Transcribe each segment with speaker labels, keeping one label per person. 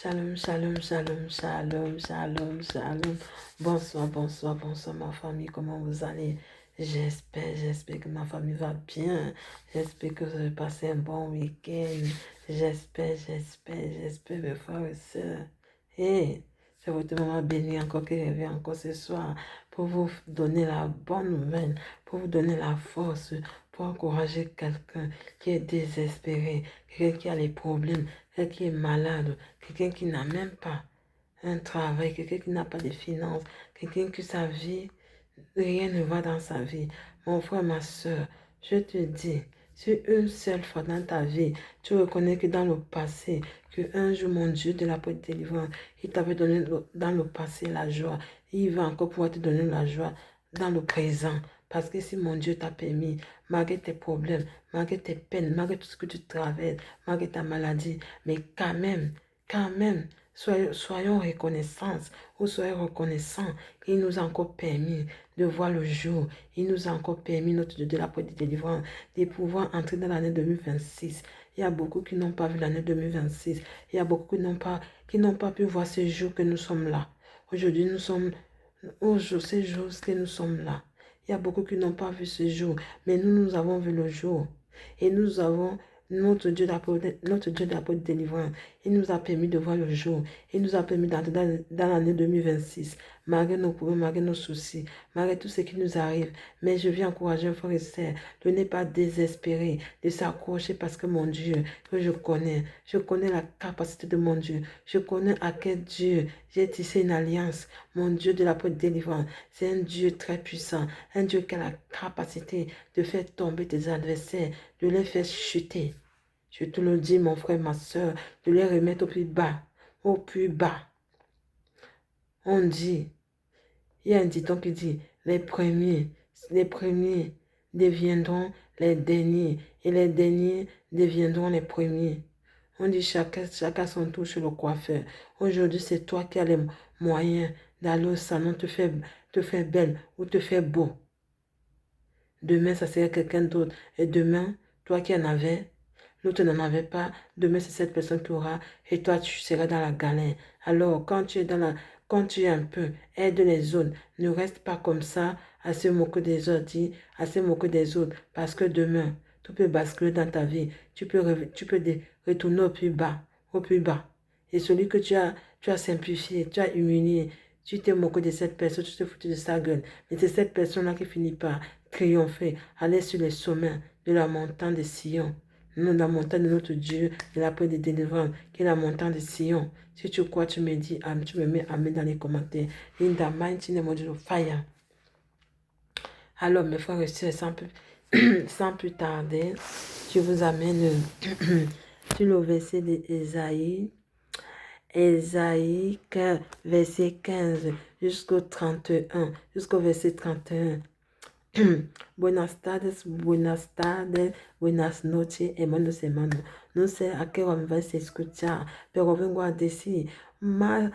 Speaker 1: Shalom, shalom, shalom, shalom, shalom, shalom. Bonsoir, bonsoir, bonsoir ma famille, comment vous allez? J'espère que ma famille va bien. J'espère que vous avez passé un bon week-end. J'espère, mes frères et sœurs. Et c'est votre maman bénie encore qui revient encore ce soir pour vous donner la bonne nouvelle, pour vous donner la force, pour encourager quelqu'un qui est désespéré, quelqu'un qui a les problèmes, quelqu'un qui est malade, quelqu'un qui n'a même pas un travail, quelqu'un qui n'a pas de finances, quelqu'un qui sa vie, rien ne va dans sa vie. Mon frère, ma soeur, je te dis, si une seule fois dans ta vie, tu reconnais que dans le passé, que un jour, mon Dieu de la porte délivrance, il t'avait donné dans le passé la joie, il va encore pouvoir te donner la joie dans le présent. Parce que si mon Dieu t'a permis, malgré tes problèmes, malgré tes peines, malgré tout ce que tu traverses, malgré ta maladie, mais quand même, soyons reconnaissants ou soyons reconnaissants qu'il nous a encore permis de voir le jour. Il nous a encore permis, notre Dieu de la porte de délivrance, de pouvoir entrer dans l'année 2026. Il y a beaucoup qui n'ont pas vu l'année 2026. Il y a beaucoup qui n'ont pas pu voir ce jour que nous sommes là. Aujourd'hui, nous sommes au jour, ces jours que nous sommes là. Il y a beaucoup qui n'ont pas vu ce jour, mais nous avons vu le jour. Et nous avons notre Dieu d'apôtre de délivrance. Il nous a permis de voir le jour. Il nous a permis d'entrer dans l'année 2026, malgré nos problèmes, malgré nos soucis, malgré tout ce qui nous arrive. Mais je viens encourager un frère et sœur de ne pas désespérer, de s'accrocher parce que mon Dieu, que je connais la capacité de mon Dieu. Je connais à quel Dieu j'ai tissé une alliance. Mon Dieu de la délivrance, c'est un Dieu très puissant, un Dieu qui a la capacité de faire tomber tes adversaires, de les faire chuter. Je te le dis, mon frère, ma soeur, de les remettre au plus bas. Au plus bas. On dit, il y a un dicton qui dit, les premiers deviendront les derniers et les derniers deviendront les premiers. On dit chacun son tour chez le coiffeur. Aujourd'hui, c'est toi qui as les moyens d'aller au salon te faire belle ou te faire beau. Demain, ça serait quelqu'un d'autre. Et demain, toi qui en avais, l'autre n'en avait pas. Demain, c'est cette personne qui aura. Et toi, tu seras dans la galère. Alors, quand tu es un peu, aide les autres. Ne reste pas comme ça, à se moquer des autres, à se moquer des autres. Parce que demain, tout peut basculer dans ta vie. Tu peux retourner au plus bas. Au plus bas. Et celui que tu as simplifié, tu as humilié, tu t'es moqué de cette personne, tu te foutu de sa gueule. Mais c'est cette personne-là qui finit par triompher, aller sur les sommets de la montagne de Sion. Non, la montagne de notre Dieu, de la paix de délivrance, qui est la montagne de Sion. Si tu crois, tu me dis, tu me mets amen dans les commentaires. In the mighty name of fire. Alors, mes frères et sœurs, sans plus tarder, je vous amène sur le verset d'Ésaïe. Ésaïe, verset 15 jusqu'au 31, jusqu'au verset 31. Buenas tardes, buenas noches, hermanos, hermanos. No sé a qué hora me vais a escuchar, pero vengo a decir, más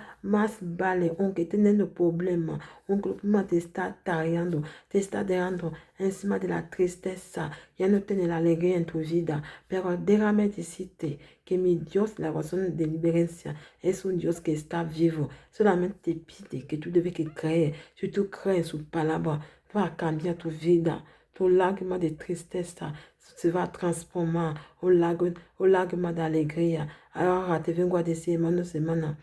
Speaker 1: vale, aunque teniendo problemas, aunque el problema te está tareando, te está dejando encima de la tristeza, ya no tienes la alegría en tu vida, pero déjame decirte que mi Dios, la razón de liberancia, es un Dios que está vivo. Solamente te pide que tú debes que creer, si tú crees en su palabra, va cambiar tu vida. Tu lágrima de tristeza se va a transformar o lágrima de alegría. Ahora te vengo a decir, hermanos, hermanas,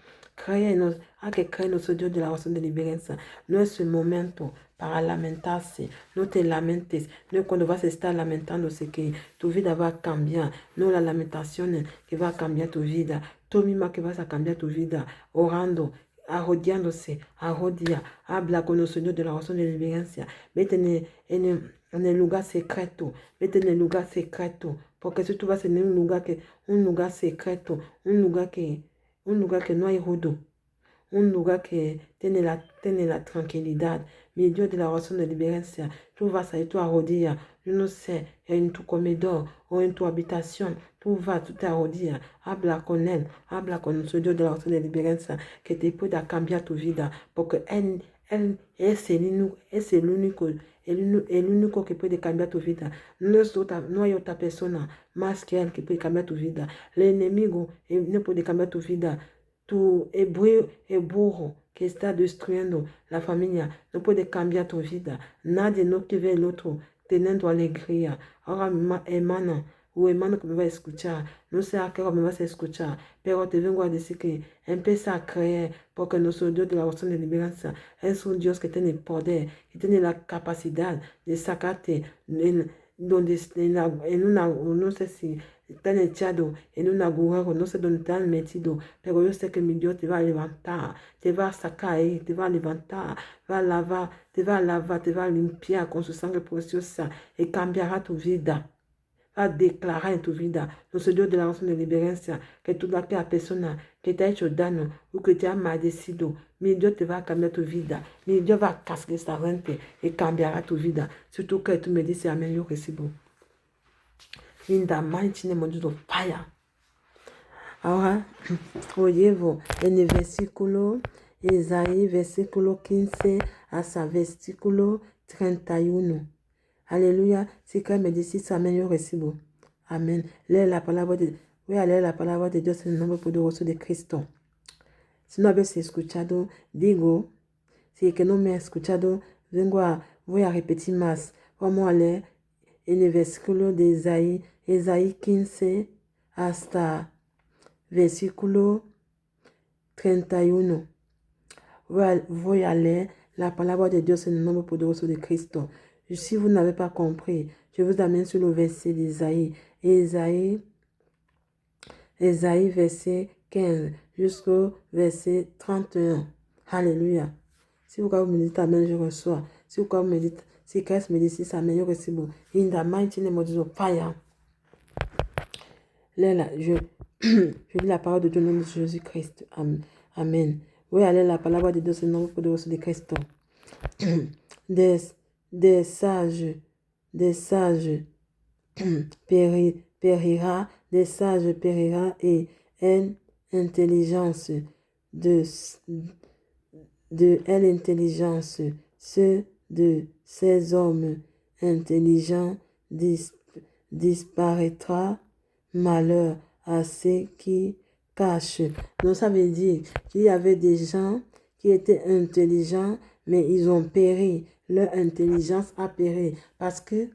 Speaker 1: hay que creer en nuestro Dios de la razón de liberanza. No es el momento para lamentarse. No te lamentes. No cuando vas a estar lamentándose que tu vida va a cambiar. No la lamentación que va a cambiar tu vida. Tú misma que vas a cambiar tu vida orando, arrodillándose, arrodilla, habla con el Señor de la razón de liberancia. Vete en el lugar secreto, vete en el lugar secreto, porque si tú vas en un lugar secreto, un lugar que no hay ruido, un lugar que tiene la tranquilidad, mi Dios de la razón de liberancia, tú vas ahí, tú arrodillas, yo no sé, en tu comedor o en tu habitación, tú vas, tú te arrodillas, habla con él, habla con nuestro Dios de la razón de liberancia, que te pueda cambiar tu vida, porque él es el único que puede cambiar tu vida. No hay otra persona más que él que puede cambiar tu vida. El enemigo no puede cambiar tu vida. tu è burro che sta destruendo la famiglia non puede cambiar tu vida. Nadie no que ve el otro teniendo alegría. Ahora, hermana o hermano que me va a escuchar, no sé a qué hora me vas a escuchar, pero te vengo a decir que empieza a creer porque nuestro Dios de la oración de liberancia es un Dios que tiene poder, que tiene la capacidad de sacarte en una, no sé si están echado en un agujero, no sé dónde te han metido, pero yo sé que mi Dios te va a levantar, te va a sacar ahí, te va a levantar, va a lavar, te va a limpiar con su sangre preciosa y cambiará tu vida. Va a declarar en tu vida, nuestro Dios de la oración de liberancia, que toda aquella persona que te ha hecho daño o que te ha maldecido, mi Dios te va a cambiar tu vida. Mi Dios va a cascar sa rente y cambiará tu vida. Surtout que tú me dices, amén, yo recibo. In the mighty name of Jesus, fire. Ahora, oyevo en el versículo, Isaías, versículo 15 hasta versículo 31. Aleluya. Si que me dices amén, yo recibo. Amén. Lee la palabra de Dios. Voy a leer la palabra de Dios en el nombre poderoso de Cristo. Si no habéis escuchado, digo, si que no me ha escuchado, voy a repetir más. Vamos a leer en el versículo de Isaías, Isaías 15 hasta versículo 31. Voy a leer la palabra de Dios en el nombre poderoso de Cristo. Si vous n'avez pas compris, je vous amène sur le verset d'Isaïe. Isaïe verset 15 jusqu'au verset 31. Alléluia. Si vous me dites amen, je reçois. Si vous me dites, si Christ me dit si amen, je reçois. In the mighty name of Jesus, fire. Là, je lis la parole de Dieu au nom de Jésus-Christ. Amen. Oui, allez la palabra de Dios en el nombre poderoso de Cristo. Des sages périra, des sages périra et une intelligence l'intelligence, ceux de ces hommes intelligents disparaîtra, malheur à ceux qui cachent. Donc ça veut dire qu'il y avait des gens qui étaient intelligents, mais ils ont péri. Leur intelligence a péri parce que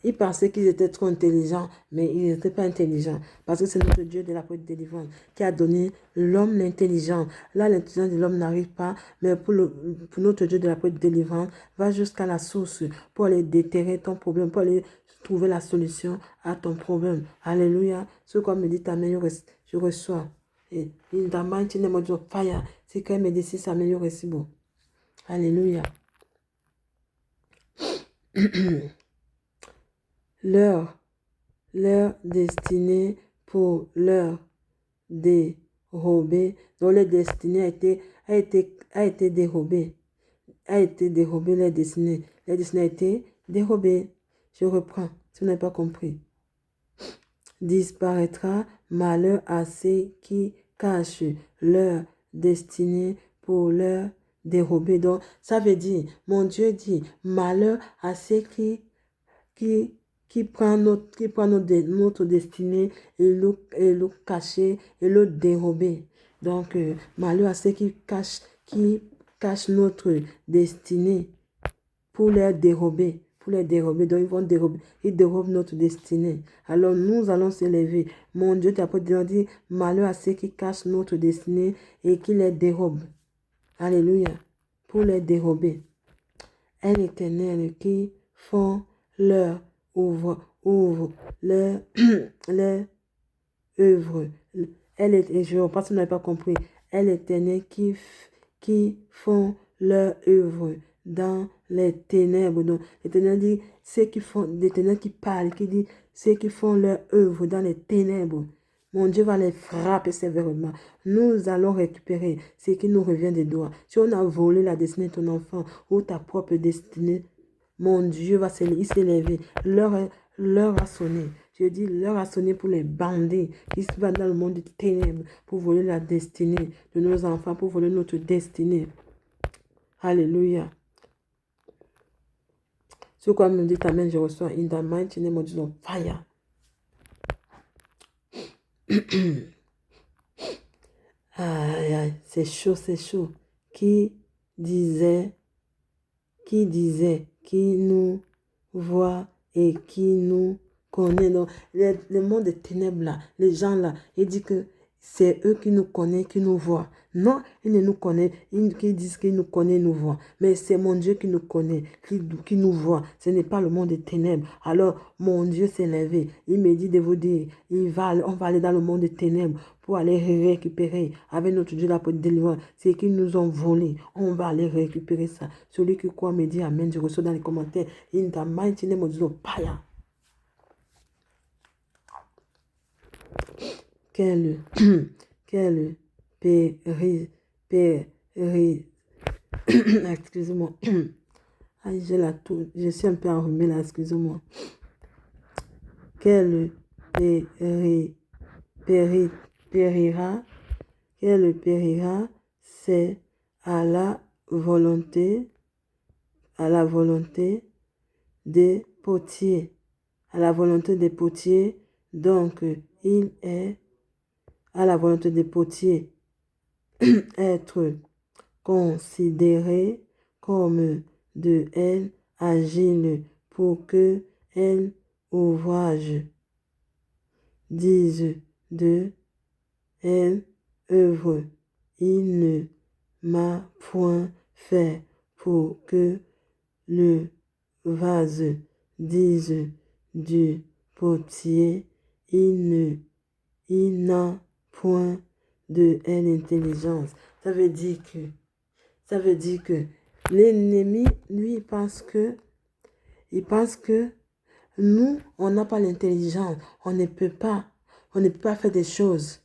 Speaker 1: ils pensaient qu'ils étaient trop intelligents, mais ils n'étaient pas intelligents. Parce que c'est notre Dieu de la de délivrance qui a donné l'homme l'intelligence. Là, l'intelligence de l'homme n'arrive pas, mais pour notre Dieu de la de délivrance, va jusqu'à la source pour aller déterrer ton problème, pour aller trouver la solution à ton problème. Alléluia. Ce qu'on me dit, amen, je reçois. Et in the mighty name of Jesus, fire. C'est quand me dit, si ça améliore, c'est bon. Alléluia. leur destinée pour leur dérober, dont leur destinée a été dérobée. Leur destinée a été dérobée. Je reprends, si vous n'avez pas compris. Disparaîtra malheur à ceux qui cachent leur destinée pour leur dérober. Donc, ça veut dire, mon Dieu dit, malheur à ceux qui prend notre destinée et le cacher et le dérober. Donc, malheur à ceux qui cachent notre destinée pour les dérober. Donc ils dérobent notre destinée. Alors nous allons s'élever. Mon Dieu t'a dit, malheur à ceux qui cachent notre destinée et qui les dérobent. Alléluia. Pour les dérober. Un Éternel qui font leur ouvre leur œuvre. Je pense que vous n'avez pas compris. Elle est Éternel qui font leur œuvre dans les ténèbres. Donc, l'Éternel dit, ceux qui font, l'Éternel qui parle, qui dit, ceux qui font leur œuvre dans les ténèbres. Mon Dieu va les frapper sévèrement. Nous allons récupérer ce qui nous revient des doigts. Si on a volé la destinée de ton enfant ou ta propre destinée, mon Dieu va s'élever. L'heure a sonné. Je dis, l'heure a sonné pour les bandits qui se battent dans le monde des ténèbres pour voler la destinée de nos enfants, pour voler notre destinée. Alléluia. Ce quoi me dit amen, je reçois in the mighty name of Jesus, fire. c'est chaud, c'est chaud. Qui disait, qui nous voit et qui nous connaît. Donc, le monde des ténèbres là, les gens là, ils disent que c'est eux qui nous connaissent, qui nous voient. Non, ils ne nous connaissent, ils disent qu'ils nous connaissent, nous voient. Mais c'est mon Dieu qui nous connaît, qui nous voit. Ce n'est pas le monde des ténèbres. Alors, mon Dieu s'est levé. Il me dit de vous dire, on va aller dans le monde des ténèbres pour aller récupérer avec notre Dieu là pour délivrer. C'est qu'ils nous ont volé. On va aller récupérer ça. Celui qui croit me dit Amen. Je reçois dans les commentaires. In the mighty name of Jesus. Paya. Quel excusez-moi. Aïe, je suis un peu enrhumée là, excusez-moi. Quel périra, c'est à la volonté des potiers. À la volonté des potiers, donc il est à la volonté des potiers être considéré comme de elle agile pour que elle ouvrage dise de elle œuvre. Il ne m'a point fait pour que le vase dise du potier. Il n'a point de elle intelligence. Ça veut dire que l'ennemi, lui, il pense que nous, on n'a pas l'intelligence. On ne peut pas faire des choses.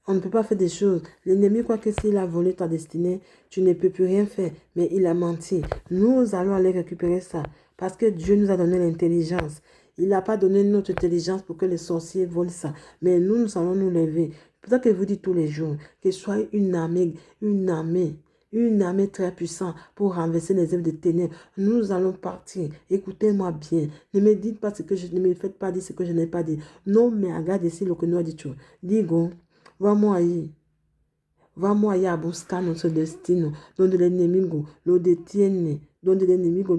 Speaker 1: On ne peut pas faire des choses. L'ennemi croit que s'il a volé ta destinée, tu ne peux plus rien faire. Mais il a menti. Nous allons aller récupérer ça. Parce que Dieu nous a donné l'intelligence. Il n'a pas donné notre intelligence pour que les sorciers volent ça. Mais nous allons nous lever. C'est pour ça que je vous dis tous les jours, que ce soit une armée très puissante pour renverser les œuvres de ténèbres. Nous allons partir. Écoutez-moi bien. Ne me dites pas ne me faites pas dire ce que je n'ai pas dit. Non, mais regarde ici ce que nous a dit. Digo, vamos aí a buscar notre destino, donde el enemigo lo detiene, donde el enemigo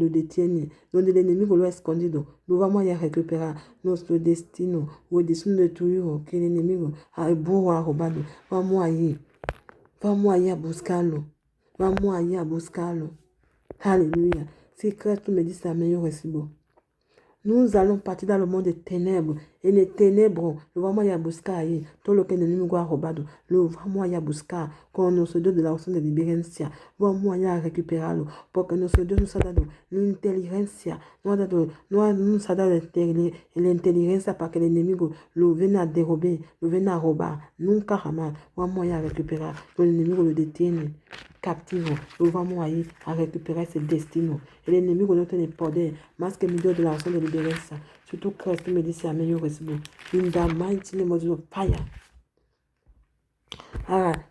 Speaker 1: lo ha escondido. Nous vamos a recuperar nuestro destino, o destino de tu hijo, que el enemigo ha robado. Vamos ahí a buscarlo. Vamos ahí a buscarlo. Alléluia. Si Christ me dit ça, meilleur est si beau. Nous allons partir dans le monde des ténèbres. Et les ténèbres, nous vamos a buscar tout lo que el enemigo ha robado. Lo vamos a buscar con nuestro Dios de la oración de liberancia. Vamos a recuperarlo. Porque nuestro Dios nos ha dado la inteligencia. Nos ha dado la inteligencia para que el enemigo lo venga a dérober, lo venga a robar. Nunca jamás. Vamos a recuperar. El enemigo lo detiene captivo. Nous vamos ahí a récupérer ce destino. Et l'ennemi ne tenait pas d'air. Mas que milieu de la raison de libérer ça. Surtout Christ me dit c'est un meilleur récibou. In the mighty name of Jesus. Fire.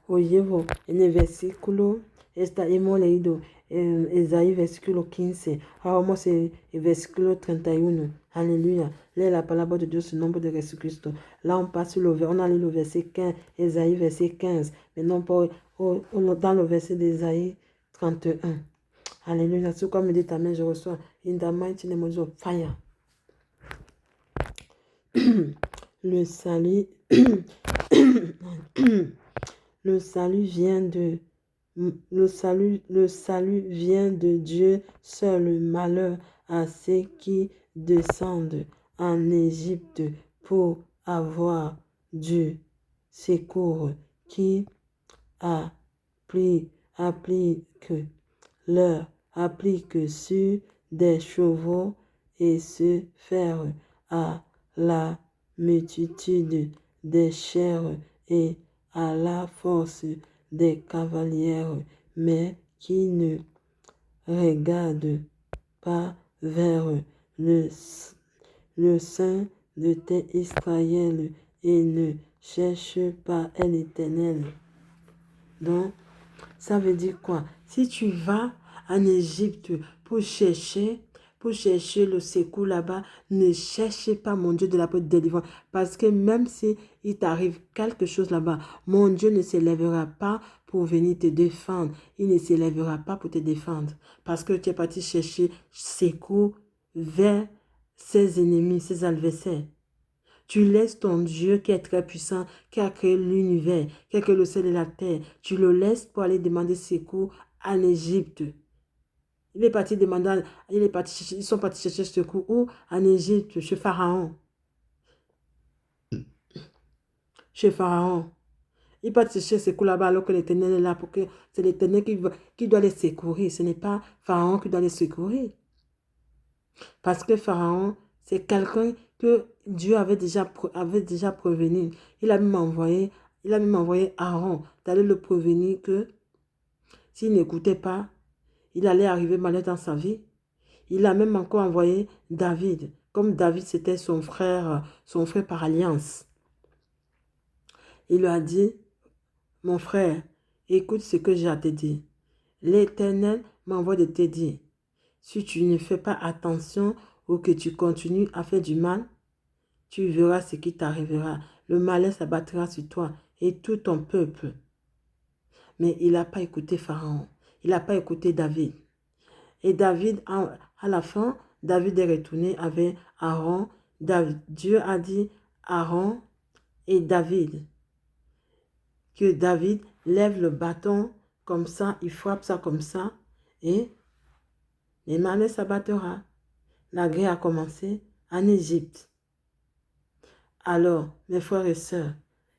Speaker 1: Oyevo, en el versículo, hemos leído Esaí versículo 15. Ahora vamos al versículo 31. Alléluia. Là, la parole de Dieu sur le nombre de Jésus-Christ. Là, on passe sur on a lu le verset 15, Esaïe verset 15. Maintenant, dans le verset d'Esaïe 31. Alléluia. C'est comme me dit Amen, je reçois. In the mighty name of Jesus. Fire. Le salut. Le salut vient de Dieu seul. Le malheur à ceux qui descendent en Égypte pour avoir du secours, qui applique sur des chevaux et se faire à la multitude des chars et à la force des cavaliers, mais qui ne regarde pas vers le Saint de Israël et ne cherche pas l'Éternel. Donc, ça veut dire quoi? Si tu vas en Égypte pour chercher pour chercher le secours là-bas, ne cherchez pas mon Dieu de la délivrance. Parce que même si il t'arrive quelque chose là-bas, mon Dieu ne s'élèvera pas pour venir te défendre. Il ne s'élèvera pas pour te défendre. Parce que tu es parti chercher secours vers ses ennemis, ses adversaires. Tu laisses ton Dieu qui est très puissant, qui a créé l'univers, qui a créé le ciel et la terre. Tu le laisses pour aller demander secours en Égypte. Ils sont partis chercher secours où? En Égypte, chez Pharaon. Chez Pharaon. Ils partent chercher secours là-bas alors que l'Éternel est là pour que c'est l'Éternel qui doit les secourir. Ce n'est pas Pharaon qui doit les secourir. Parce que Pharaon, c'est quelqu'un que Dieu avait déjà prévenu. Il a même envoyé Aaron d'aller le prévenir que s'il n'écoutait pas, il allait arriver malheur dans sa vie. Il a même encore envoyé David. Comme David, c'était son frère par alliance. Il lui a dit, mon frère, écoute ce que j'ai à te dire. L'Éternel m'envoie de te dire, si tu ne fais pas attention ou que tu continues à faire du mal, tu verras ce qui t'arrivera. Le malheur s'abattra sur toi et tout ton peuple. Mais il n'a pas écouté Pharaon. Il n'a pas écouté David. Et David, à la fin, David est retourné avec Aaron. Dieu a dit Aaron et David que David lève le bâton comme ça, il frappe ça comme ça et les malheurs s'abattra. La guerre a commencé en Égypte. Alors, mes frères et sœurs,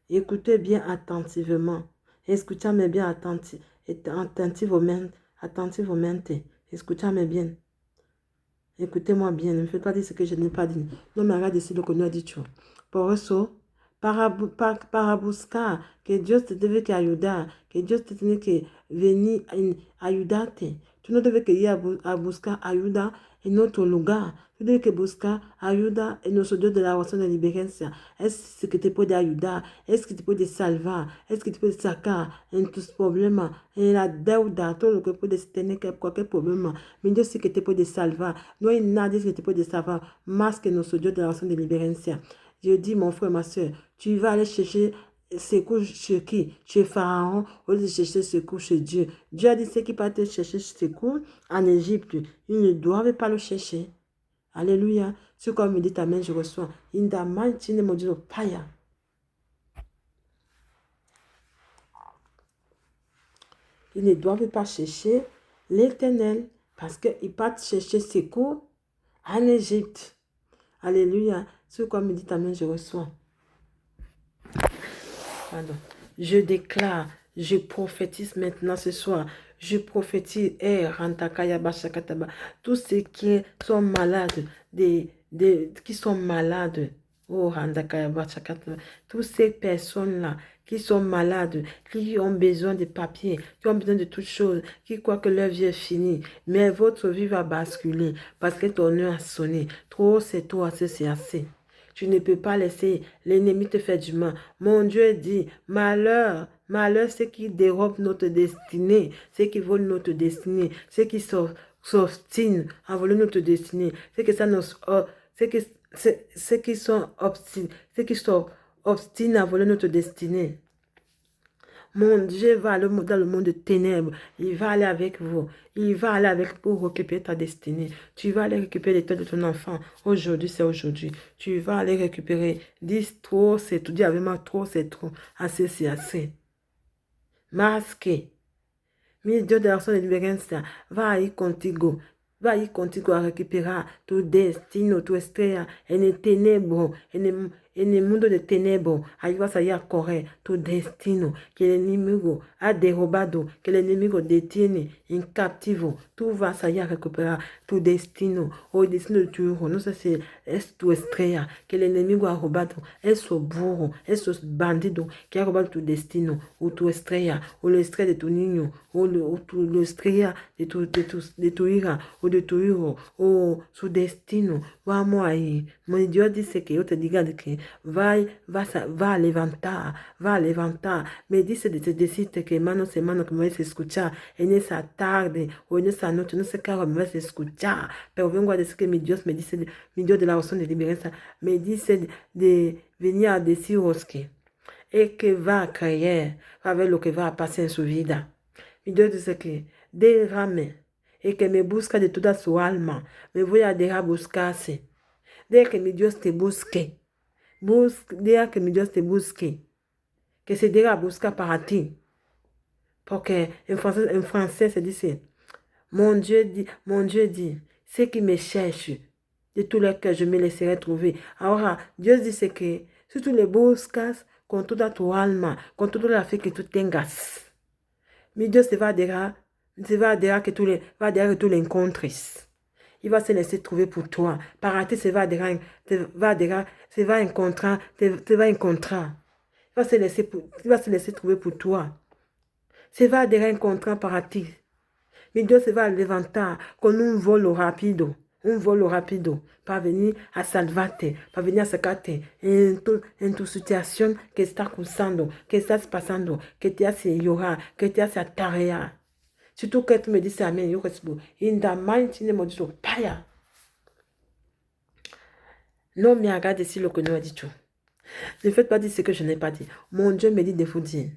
Speaker 1: écoutez bien attentivement. Écoutez bien attentivement. Écoutez bien. Écoutez-moi bien. Ne me faites pas dire ce que je n'ai pas dit. Non, mais regarde ici le qu'on a dit. Por eso, para buscar que Dios te debe que ayudar, que Dios te tiene que venir a ayudarte. Tú no debes que ir a buscar ayuda en otro lugar. Tú debes que buscar ayuda en nuestro Dios de la oración de liberancia. Es que te puede ayudar, es que te puede salvar, es que te puede sacar en tus problemas, en la deuda, todo lo que puedes tener, cualquier problema. Mi Dios sí que te puede salvar. No hay nadie que te puede salvar más que nuestro Dios de la oración de liberancia. Je dis, mon frère, ma soeur, tu vas aller chercher secours chez qui? Chez Pharaon, au lieu de chercher secours chez Dieu. Dieu a dit ceux qui partent chercher secours en Égypte, ils ne doivent pas le chercher. Alléluia. Ce qu'on me dit, amen, je reçois. In the mighty name of Jesus, fire. Ils ne doivent pas chercher l'Éternel parce qu'ils partent chercher secours en Égypte. Alléluia. Ce qu'on me dit, amen, je reçois. Pardon. Je déclare, je prophétise maintenant ce soir. Je prophétise, tous ceux qui sont malades, qui sont malades, toutes ces personnes-là qui sont malades, qui ont besoin de papiers, qui ont besoin de toutes choses, qui croient que leur vie est finie, mais votre vie va basculer parce que ton heure a sonné. Trop, c'est trop, assez, c'est assez. Tu ne peux pas laisser l'ennemi te faire du mal. Mon Dieu dit, malheur, malheur, c'est qui dérobe notre destinée, c'est qui vole notre destinée, c'est qui s'obstine à voler notre destinée, c'est que ça nous, c'est qui sont obstinés à voler notre destinée. Mon Dieu va aller dans le monde de ténèbres. Il va aller avec vous. Il va aller avec vous pour récupérer ta destinée. Tu vas aller récupérer l'étoile de ton enfant. Aujourd'hui, c'est aujourd'hui. Tu vas aller récupérer. Dis trop, c'est tout. Dis avec moi, trop, c'est trop. Assez, c'est assez. Masqué. Mi Dieu de la de libération va y contigo. Va y contigo a récupérer tu destino, tu estrella en el tenebro, en el mundo de tenebro. Ahí vas a ir a correr tu destino que el enemigo ha derrubado, que el enemigo detiene en captivo. Tú vas a ir a recuperar tu destino o el destino de tu hijo. No sé si es tu estrella que el enemigo ha robado, esos burros, esos bandidos que ha robado tu destino o tu estrella o la estrella de tu niño o la estrella de tu hija o de tu hijo o su destino. Vamos ahí. Mon Dios dice que yo te diga de que va levantar, me dice decirte que hermanos, hermanos, que me vais a escuchar en esa tarde o en esa noche, no sé qué hora me vas a escuchar, pero vengo a decir que mi Dios me dice, mi Dios de la oración de liberación, me dice de venir a deciros que va a creer, va a ver lo que va a pasar en su vida. Mi Dios dice que derrame y que me busca de toda su alma, me voy a dejar buscarse. Deja que mi Dios te busque. Deja que mi Dios te busque. Que se deja buscar para ti. Porque en français se dit, mon Dieu dit, ceux qui me cherchent, de tout leur cœur, je me laisserai trouver. Ahora, Dios dice que si tú le buscas con toda tu alma, con toda la fe que tú tengas, mi Dios te va a dejar que tú le encontres. Il va se laisser trouver pour toi. Para ti se va a encontrar. Il va se laisser trouver pour toi. Se va a encontrar para ti. Mi Dios se va a levantar con un volo rápido. Para venir a salvarte, para venir a sacarte en tu situación que está cruzando, que estás pasando, que te hace llorar, que te hace atarear. Si tú que tú me dices amén, yo recibo. In the mighty name of Jesus, fire. Non me hagas decir lo que no he dicho. Ne faites pas dire ce que je n'ai pas dit. Mon Dieu me dit de vous dire.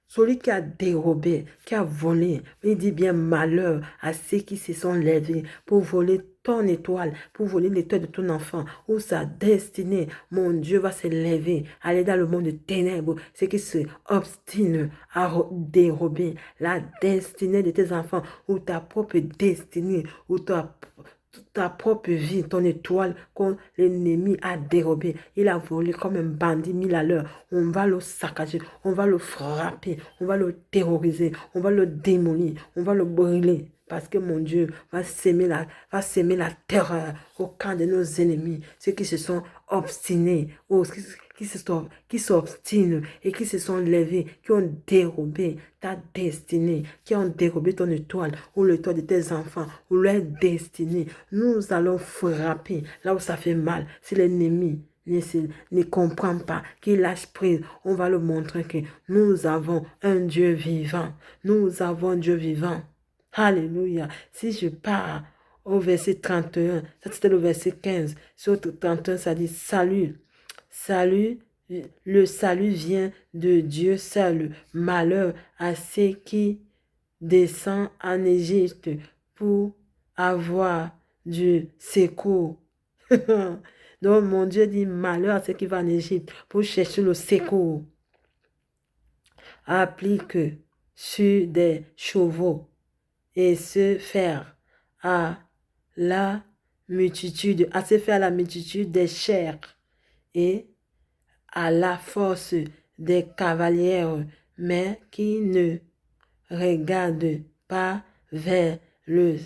Speaker 1: Celui qui a dérobé, qui a volé, il dit bien malheur à ceux qui se sont levés pour voler ton étoile, pour voler l'étoile de ton enfant, ou sa destinée. Mon Dieu va se lever, aller dans le monde de ténèbres, ceux qui se obstinent à dérober la destinée de tes enfants, ou ta propre destinée, ou ta propre vie, ton étoile, quand l'ennemi a dérobé, il a volé comme un bandit 1000 à l'heure. On va le saccager, on va le frapper, on va le terroriser, on va le démolir, on va le brûler. Parce que mon Dieu va s'aimer la terreur au camp de nos ennemis, ceux qui se sont obstinés, qui s'obstinent et qui se sont levés, qui ont dérobé ta destinée, qui ont dérobé ton étoile ou l'étoile de tes enfants ou leur destinée. Nous allons frapper là où ça fait mal. Si l'ennemi ne comprend pas, qu'il lâche prise, on va le montrer que nous avons un Dieu vivant. Nous avons un Dieu vivant. Alléluia. Si je pars au verset 31, ça c'était le verset 15. Sur 31, ça dit salut. Salut, le salut vient de Dieu seul. Malheur à ceux qui descendent en Égypte pour avoir du secours. Donc mon Dieu dit malheur à ceux qui vont en Égypte pour chercher le secours. Applique sur des chevaux et se faire à la multitude des chairs et à la force des cavaliers, mais qui ne regarde pas vers le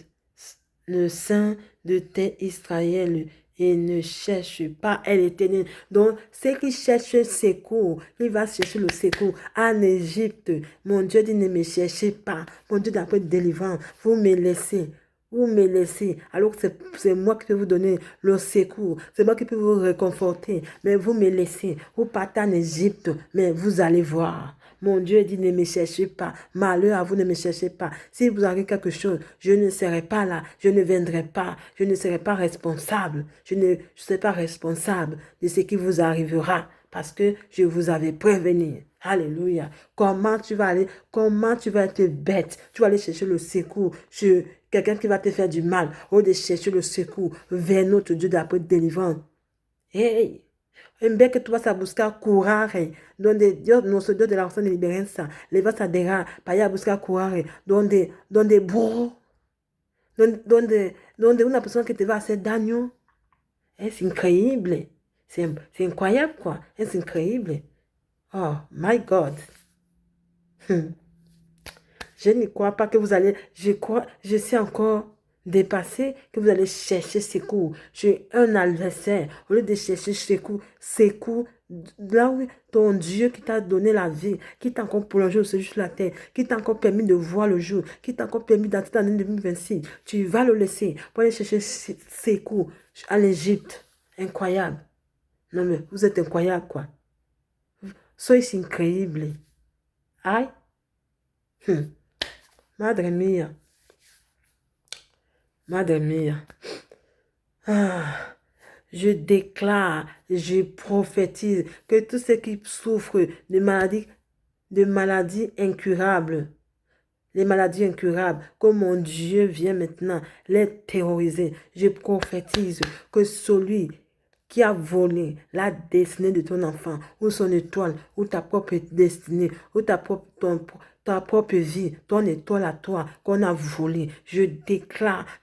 Speaker 1: sein de tes Israël et ne cherche pas l'Éternel. Donc, ceux qui cherchent secours, il va chercher le secours en Égypte. Mon Dieu dit, ne me cherchez pas. Mon Dieu d'après délivrance, vous me laissez. Vous me laissez, alors que c'est moi qui peux vous donner le secours, c'est moi qui peux vous réconforter, mais vous me laissez, vous partez en Égypte, mais vous allez voir. Mon Dieu dit, ne me cherchez pas, malheur à vous, ne me cherchez pas. Si vous avez quelque chose, je ne serai pas là, je ne viendrai pas, je ne serai pas responsable, je ne serai pas responsable de ce qui vous arrivera, parce que je vous avais prévenu. Alléluia. Comment tu vas être bête? Tu vas aller chercher le secours chez quelqu'un qui va te faire du mal, ou de chercher le secours vers notre Dieu d'après délivrance. Hey! Mbé que tu vas a buscar courage, donde Dios, nuestro Dios de la oración de liberanza, le vas a dejar para ir a buscar courage, donde una persona que te va a hacer daño. Es increíble. C'est incroyable, quoi. Es increíble. Oh, my God. Je ne crois pas que vous allez, je suis encore dépassé, que vous allez chercher secours. J'ai un adversaire. Au lieu de chercher secours, là où ton Dieu qui t'a donné la vie, qui t'a encore plongé sur la terre, qui t'a encore permis de voir le jour, qui t'a encore permis d'entrer en 2026, tu vas le laisser pour aller chercher secours à l'Égypte. Incroyable. Non, mais vous êtes incroyable, quoi. Sois incroyable. Aïe. Madre mia. Madre mia. Ah. Je déclare, je prophétise que tous ceux qui souffrent de maladies incurables, les maladies incurables, que mon Dieu vient maintenant les terroriser. Je prophétise que celui qui a volé la destinée de ton enfant, ou son étoile, ou ta propre destinée, ou ta propre vie, ton étoile à toi, qu'on a volé. Je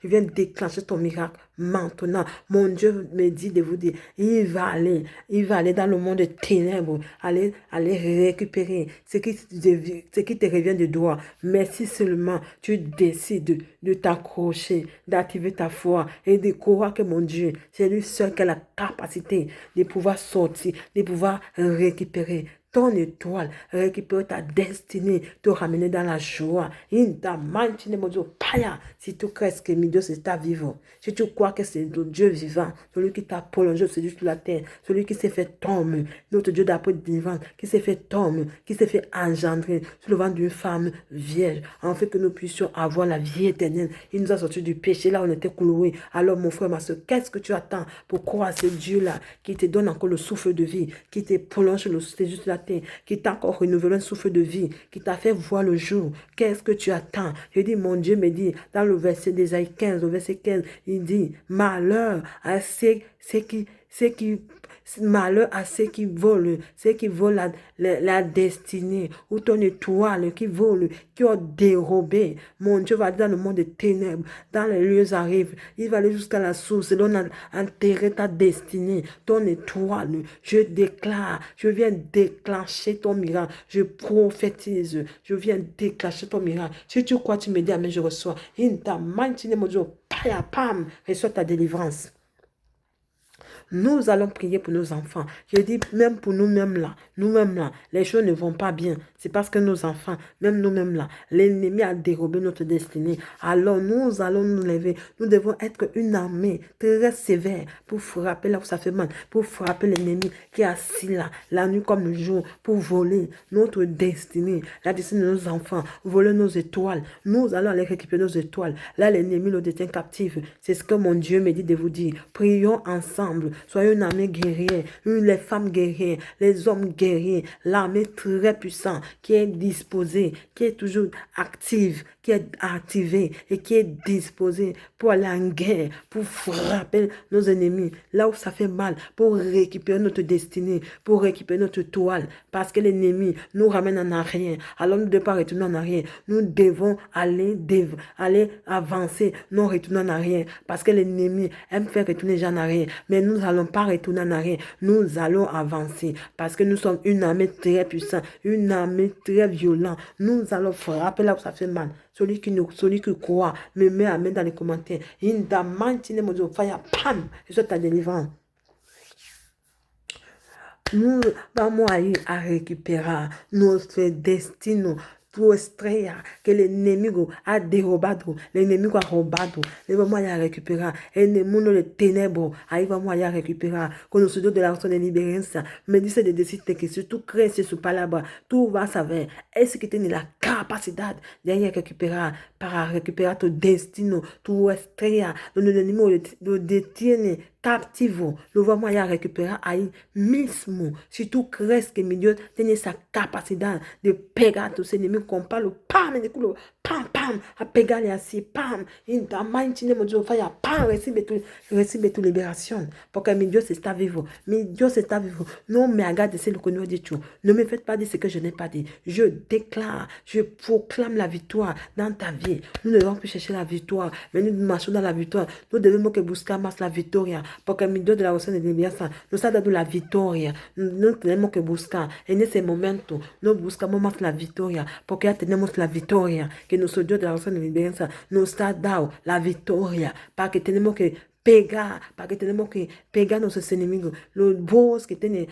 Speaker 1: viens déclencher ton miracle maintenant. Mon Dieu me dit de vous dire, il va aller dans le monde des ténèbres, aller récupérer ce qui te revient de droit. Mais si seulement tu décides de t'accrocher, d'activer ta foi et de croire que mon Dieu, c'est lui seul qui a la capacité de pouvoir sortir, de pouvoir récupérer ton étoile, récupérer ta destinée, te ramener dans la joie. Si tu crois que Dieu c'est ta vivant, si tu crois que c'est le Dieu vivant, celui qui t'a prolongé sur la terre, celui qui s'est fait tomber, notre Dieu d'après divin, qui s'est fait tomber, qui s'est fait engendrer sur le ventre d'une femme vierge, en fait que nous puissions avoir la vie éternelle. Il nous a sortis du péché, là on était cloués. Alors mon frère, ma soeur, qu'est-ce que tu attends pour croire à ce Dieu-là qui te donne encore le souffle de vie, qui te prolonge sur la terre, qui t'a encore renouvelé un souffle de vie, qui t'a fait voir le jour? Qu'est-ce que tu attends? Je dis, mon Dieu me dit, dans le verset d'Ésaïe 15, au verset 15, il dit, malheur à malheur à ceux qui volent, la destinée, ou ton étoile qui vole, qui ont dérobé. Mon Dieu va aller dans le monde des ténèbres, dans les lieux arrivent. Il va aller jusqu'à la source, et là on a enterré ta destinée, ton étoile. Je déclare, je viens déclencher ton miracle. Je prophétise, je viens déclencher ton miracle. Si tu crois, tu me dis, amen, je reçois. In ta mantine, mon Dieu, pam, reçois ta délivrance. Nous allons prier pour nos enfants. Je dis, même pour nous-mêmes là, les choses ne vont pas bien. C'est parce que nos enfants, même nous-mêmes là, l'ennemi a dérobé notre destinée. Alors nous allons nous lever. Nous devons être une armée très sévère pour frapper là où ça fait mal, pour frapper l'ennemi qui est assis là, la nuit comme le jour, pour voler notre destinée, la destinée de nos enfants, voler nos étoiles. Nous allons aller récupérer nos étoiles. Là, l'ennemi nous détient captifs. C'est ce que mon Dieu me dit de vous dire. Prions ensemble. Soyez une armée guerrière, les femmes guerrières, les hommes guerriers, l'armée très puissante qui est disposée, qui est toujours active, qui est activée et qui est disposée pour aller en guerre, pour frapper nos ennemis là où ça fait mal, pour récupérer notre destinée, pour récupérer notre toile, parce que l'ennemi nous ramène en arrière. Alors nous ne devons pas retourner en arrière. Nous devons aller avancer, non retourner en arrière, parce que l'ennemi aime faire retourner les gens en arrière. Mais nous n'allons pas retourner en arrière. Nous allons avancer, parce que nous sommes une armée très puissante, une armée très violente. Nous allons frapper là où ça fait mal. Celui qui croit, me met à mettre dans les commentaires. In the mighty name of the fire, pam, je suis ta délivrance. Nous vamos aller à récupérer notre destin. Tu estrella que l'ennemigo ha derrubado, l'ennemigo ha roubado, nous vamos aller à récupérer. Et le monde des ténèbres, aí vamos aller à récupérer. Conhecedor de la raison de libérance, me dice de decirte que si tú crees en su palabra, tú vas a ver, es que tiene la capacidad de ir a récupérer, para recuperar tu destino, tu estrella, donde el enemigo lo detiene captivo, lo vamos a recuperar ahí mismo. Si tú crees que mi Dios tiene esa capacidad de pegar a tus enemigos con palo, pam, en el culo, pam, pam, a pegarle así, pam, in the mighty name of Jesus, fire, pam, recibe tu libération. Porque mi Dios está vivo, mi Dios está vivo. Non me hagas decir lo que no he dicho. Ne me faites pas dire ce que je n'ai pas dit. Je déclare, je proclame la victoire dans ta vie. Nous ne devons plus chercher la victoire, mais nous marchons dans la victoire. Nous devons que buscar más la victoria. Porque mi Dios de la oración de libertad nos ha dado la victoria. No tenemos que buscar. En ese momento no buscamos más la victoria, porque ya tenemos la victoria. Que nuestro Dios de la oración de libertad nos ha dado la victoria. Para que tenemos que pegar, para que tenemos que pegar a nuestros enemigos, los voz que tienen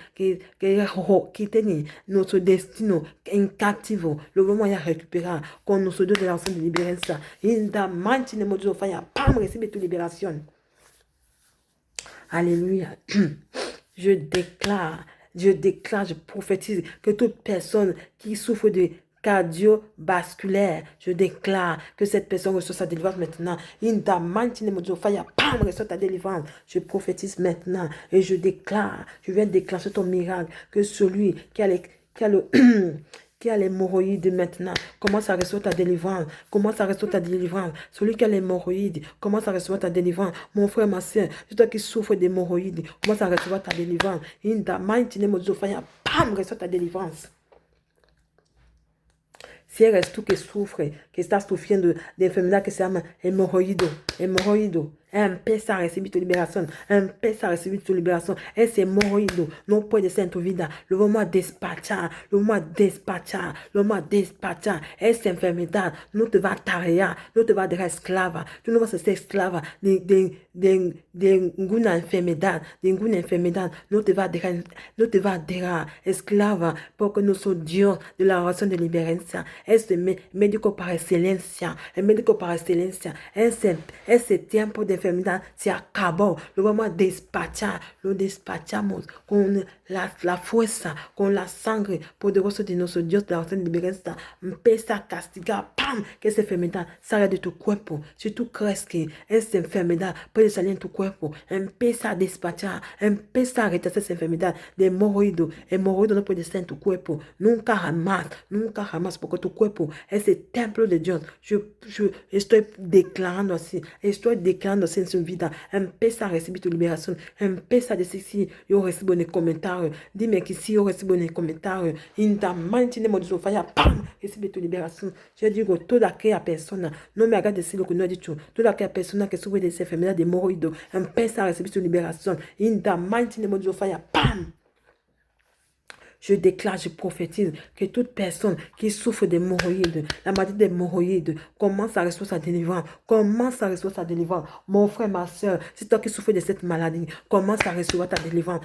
Speaker 1: nuestro destino en captivo, lo vamos a recuperar con nuestro Dios de la oración de libertad. In the mighty name of Jesus, fire, pam, recibe tu libération. Alléluia. je déclare, je prophétise que toute personne qui souffre de cardiovasculaire, je déclare que cette personne reçoit sa délivrance maintenant. In the mighty name of Jesus, fire, bam, reçoit ta délivrance. Je prophétise maintenant et je déclare, je viens déclencher ton miracle, que celui qui a qui a l'hémorroïde maintenant, commence à recevoir ta délivrance, commence à recevoir ta délivrance. Celui qui a l'hémorroïde, commence à recevoir ta délivrance. Mon frère, ma soeur, c'est toi qui souffres d'hémorroïde, commence à recevoir ta délivrance. In the mighty name of Jesus, fire, bam, reçoit ta délivrance. Si elle reste tout qui souffre, qui está souffrendo de enfermedad que se llama hemorroído, empieza a recibir tu liberación, empieza a recibir tu liberación. Ese hemorroído no puede ser en tu vida. Lo vamos a despachar, lo vamos a despachar, lo vamos a despachar. Esa enfermedad no te va a tarear, no te va a dejar esclava. Tú no vas a ser esclava de ninguna enfermedad, no te va a dejar esclava, porque nuestro Dios de la oración de liberación es el médico par excelencia, ese tiempo de enfermedad se acabó, lo vamos a despachar, lo despachamos con la fuerza, con la sangre poderosa de nuestro Dios de la oración de liberación. Empieza a castigar, ¡pam!, que esa enfermedad salga de tu cuerpo. Si tú crees que esa enfermedad puede salir en tu cuerpo, empieza a despachar, empieza a rechazar esa enfermedad de hemorroído. Hemorroído no puede estar en tu cuerpo, nunca jamás, porque tu cuerpo es el templo de Dios. Yo estoy declarando así en su vida. Empieza a recibir tu liberación, empieza a decir si yo recibo en el comentario, dime que si yo recibo en el comentario, in the mighty name of Jesus, fire, ¡pam!, recibe tu liberación. Yo digo, toda aquella persona, no me hagas decir lo que no he dicho, toda aquella persona que sufre de esa enfermedad de hemorroído, empieza a recibir tu liberación, in the mighty name of Jesus, fire, ¡pam! Je déclare, je prophétise que toute personne qui souffre d'hémorroïdes, la maladie d'hémorroïdes, commence à recevoir sa délivrance. Mon frère, ma soeur, c'est toi qui souffres de cette maladie, commence à recevoir ta délivrance.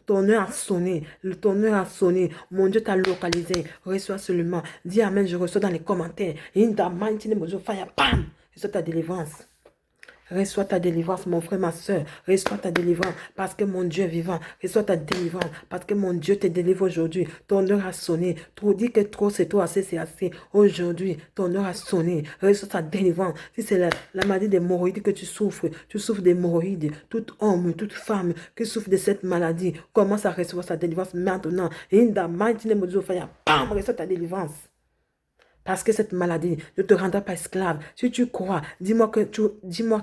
Speaker 1: Ton heure a sonné. Mon Dieu t'a localisé. Reçois seulement. Dis Amen, je reçois dans les commentaires. In the mighty name of Jesus, fire, bam! Reçois ta délivrance. Reçois ta délivrance, mon frère, ma soeur. Reçois ta délivrance parce que mon Dieu est vivant. Reçois ta délivrance parce que mon Dieu te délivre aujourd'hui. Ton heure a sonné. Trop dit que trop, c'est trop, assez, c'est assez. Aujourd'hui, ton heure a sonné. Reçois ta délivrance. Si c'est la maladie d'hémorroïdes que tu souffres d'hémorroïdes. Toute homme, toute femme qui souffre de cette maladie commence à recevoir sa délivrance maintenant. In the mighty name of Jesus, bam, reçois ta délivrance. Parce que cette maladie ne te rendra pas esclave. Si tu crois, dis-moi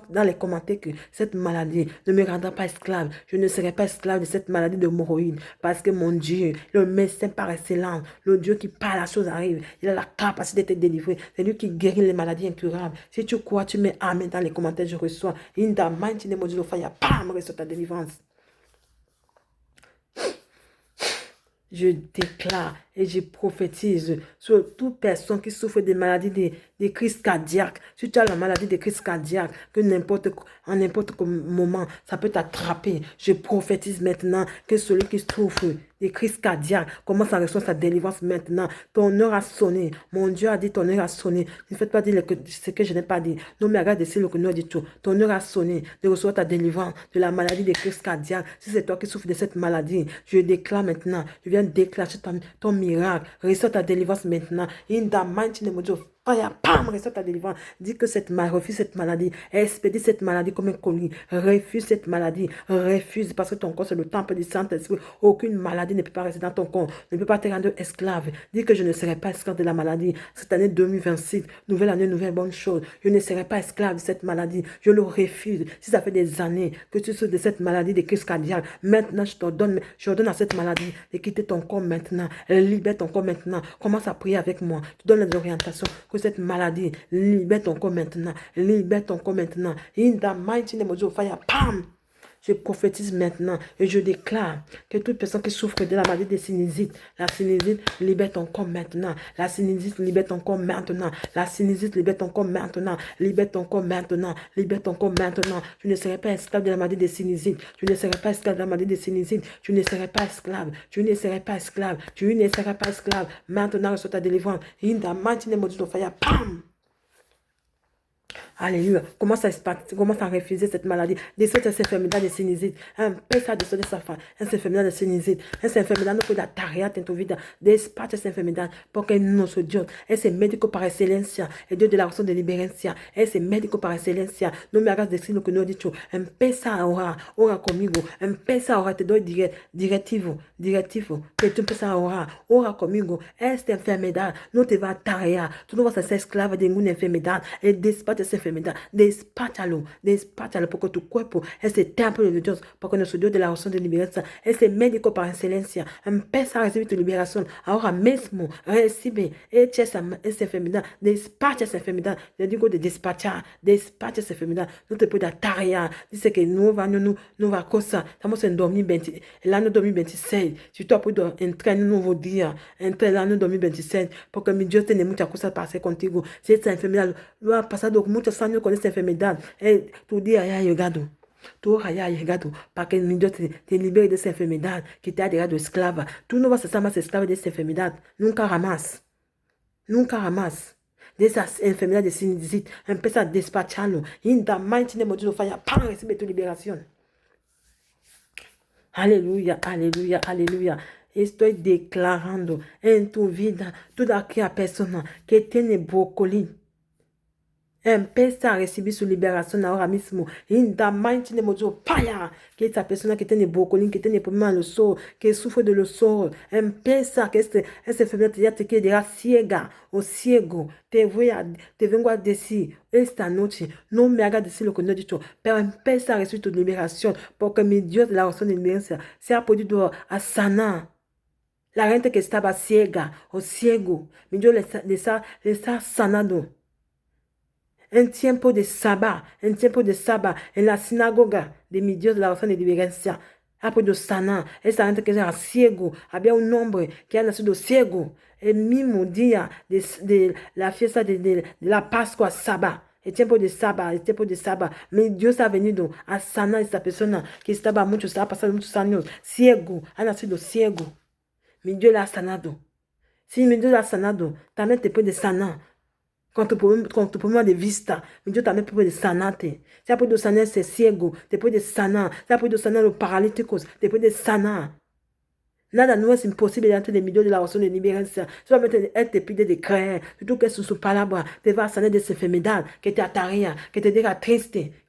Speaker 1: dans les commentaires que cette maladie ne me rendra pas esclave. Je ne serai pas esclave de cette maladie de d'hémorroïdes. Parce que mon Dieu, le médecin par excellence, le Dieu qui parle, la chose arrive. Il a la capacité de te délivrer. C'est lui qui guérit les maladies incurables. Si tu crois, tu mets Amen dans les commentaires, je reçois. In the mighty name of Jesus, fire, bam, reçois ta délivrance. Je déclare et je prophétise sur toute personne qui souffre des maladies des crises cardiaques. Si tu as la maladie des crises cardiaques, que en n'importe quel moment, ça peut t'attraper. Je prophétise maintenant que celui qui souffre des crises cardiaques commence à recevoir sa délivrance maintenant. Ton heure a sonné. Mon Dieu a dit ton heure a sonné. Ne faites pas dire ce que je n'ai pas dit. Non, mais regarde ici le que nous a dit tout. Ton heure a sonné de recevoir ta délivrance de la maladie des crises cardiaques. Si c'est toi qui souffres de cette maladie, je déclare maintenant. Je viens déclarer ton miracle. Reçois ta délivrance maintenant. In the mighty name of Jesus. Fire, bam, reçois ta délivrance. Dis que refuse cette maladie. Expédie cette maladie comme un colis. Refuse cette maladie. Refuse parce que ton corps c'est le temple du Saint-Esprit. Aucune maladie ne peut pas rester dans ton corps. Ne peut pas te rendre esclave. Dis que je ne serai pas esclave de la maladie. Cette année 2026, nouvelle année, nouvelle bonne chose. Je ne serai pas esclave de cette maladie. Je le refuse. Si ça fait des années que tu souffres de cette maladie de crise cardiaque, maintenant je t'ordonne à cette maladie de quitter ton corps maintenant. Libère ton corps maintenant. Commence à prier avec moi. Tu donnes les orientations. Cette maladie, libère ton corps maintenant. In the mighty name of Jesus, fire, bam! Je prophétise maintenant et je déclare que toute personne qui souffre de la maladie des sinusites, la sinusite, libère ton corps maintenant. La sinusite, libère ton corps maintenant. La sinusite, libère ton corps maintenant. Libère ton corps maintenant. Libère ton corps maintenant. Je ne serai pas esclave de la maladie des sinusites. Je ne serai pas esclave de la maladie des sinusites. Je ne serai pas esclave. Je ne serai pas esclave. Je ne serai pas esclave. Maintenant, reçois ta délivrance. In the mighty name of Jesus, fire, bam! Alléluia. Commence à refuser cette maladie. Descends cette enfermedade de sinusite. Empieza a descender essa enfermedade de sinusite. Essa enfermedade não pode atarear em tua vida. Despacha essa enfermedade. Porque nosso Deus, esse médico par excelência, é Deus de la oração de liberência. Esse médico par excelência. Não me hagas decir o que não dicho. Empieza a orar. Ora comigo. Empieza a orar. Te dou diretivo. Que tu empieza a orar. Ora comigo. Esta enfermedade não te vai atarear. Tu não vas ser esclava de nenhuma enfermedade. E despacha essa enfermedad, despáchalo, porque tu cuerpo es el templo de Dios, porque nuestro Dios de la oración de liberación es el médico par excelencia. Empieza a recibir tu liberación, ahora mismo, recibe, echa esa enfermedad, despacha esa enfermedad, yo digo de despachar, despacha esa enfermedad, no te puede atarear, dice que nueva cosa, estamos en 2020, el año 2026, si tú has podido entrar en un nuevo día, entrar en el año 2026, porque mi Dios tiene muchas cosas para hacer contigo, si esta enfermedad lo ha pasado muchos años con esta enfermedad, tu día ya ha llegado. Tú ya has llegado para que mi Dios te libere de esa enfermedad que te ha dejado esclava. Tú no vas a ser más esclava de esta enfermedad. Nunca jamás. Nunca jamás. De esas enfermedades de sinusite. Empieza a despacharlo. In the mighty name of Jesus, fire. ¡Pam! Recibe tu liberación. Aleluya, aleluya, aleluya. Estoy declarando en tu vida toda aquella persona que tiene brócoli. Empieza a recibir su liberación ahora mismo. In the mighty name of Jesus, fire. Que esta persona que tiene brócoli, que tiene problemas en los ojos, que sufre de los ojos, empieza que esta enfermedad ya te quedará ciega o ciego. Te vengo a decir esta noche, no me hagas decir lo que no he dicho, pero empieza a recibir tu liberación, porque mi Dios de la oración de liberación se ha podido a sanar. La gente que estaba ciega o ciego, mi Dios les ha sanado. Un tiempo de sabbat, en la sinagoga de mi Dios de la oración de liberación. Ha podido sanar. Esa gente que era ciego, había un hombre que ha nacido ciego. El mismo día de la fiesta de la Pascua, sabbat. El tiempo de sabbat. Mi Dios ha venido a sanar a esta persona que estaba pasado muchos años ciego, ha nacido ciego. Mi Dios la ha sanado. Si mi Dios la ha sanado, también te puede sanar. Con tu problema de vista, mi Dios también puede sanarte. Se ha podido sanar ese ciego, te puede sanar. Se ha podido sanar los paralíticos, te puede sanar. Nada no es imposible delante de mi Dios de la oración de liberación. Solamente Él te pide de creer. Surtout que su palabra te va a sanar de esa enfermedad que te ataría, que te deja triste,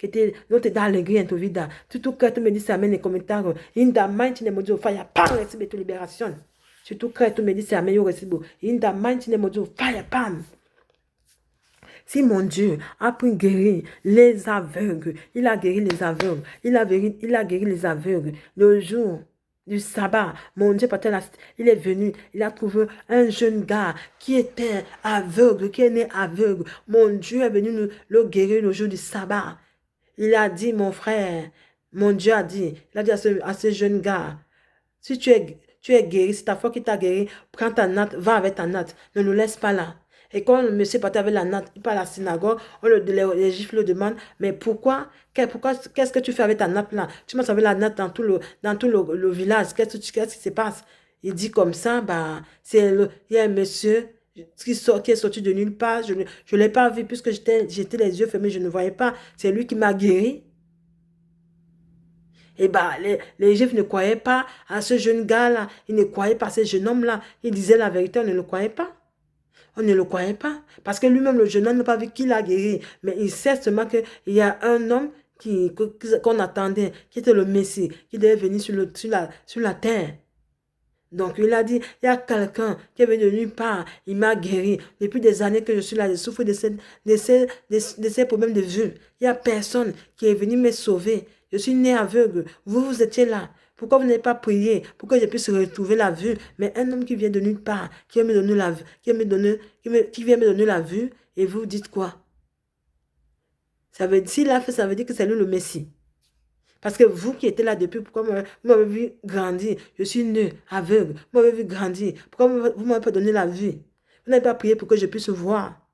Speaker 1: no te da alegría en tu vida. Surtout que tú me dices amén en les comentarios. In the mighty name of Jesus, fire, pam, recibe tu liberación. Surtout que tú me dices amén, yo recibo. In the mighty name of Jesus, fire, pam. Si mon Dieu a pu guérir les aveugles, il a guéri les aveugles, il a guéri les aveugles le jour du sabbat. Mon Dieu, il est venu, il a trouvé un jeune gars qui était aveugle, qui est né aveugle. Mon Dieu est venu le guérir le jour du sabbat. Il a dit, mon frère, mon Dieu a dit, il a dit à ce jeune gars, si tu es guéri, c'est ta foi qui t'a guéri, prends ta natte, va avec ta natte, ne nous laisse pas là. Et quand le monsieur partait avec la natte, il part à la synagogue, les Juifs le demandent, mais pourquoi, qu'est-ce que tu fais avec ta natte là? Tu m'as avec la natte dans tout le village, qu'est-ce qui se passe? Il dit comme ça, il y a un monsieur qui est sorti de nulle part, je ne l'ai pas vu puisque j'étais les yeux fermés, je ne voyais pas, c'est lui qui m'a guéri. Et les Juifs ne croyaient pas à ce jeune gars-là, ils ne croyaient pas à ce jeune homme-là, il disait la vérité, on ne le croyait pas. On ne le croyait pas. Parce que lui-même, le jeune homme n'a pas vu qui l'a guéri. Mais il sait seulement qu'il y a un homme qu'on attendait, qui était le Messie, qui devait venir sur la terre. Donc, il a dit, il y a quelqu'un qui est venu de nulle part, il m'a guéri. Depuis des années que je suis là, je souffre de ces problèmes de vue. Il n'y a personne qui est venu me sauver. Je suis né aveugle. Vous étiez là. Pourquoi vous n'avez pas prié pour que je puisse retrouver la vue? Mais un homme qui vient de nulle part, qui vient me donner la vue, et vous dites quoi? S'il a fait, ça veut dire que c'est lui le Messie. Parce que vous qui étiez là depuis, pourquoi vous m'avez vu grandir? Je suis né aveugle. Vous m'avez vu grandir. Pourquoi vous ne m'avez pas donné la vue? Vous n'avez pas prié pour que je puisse voir.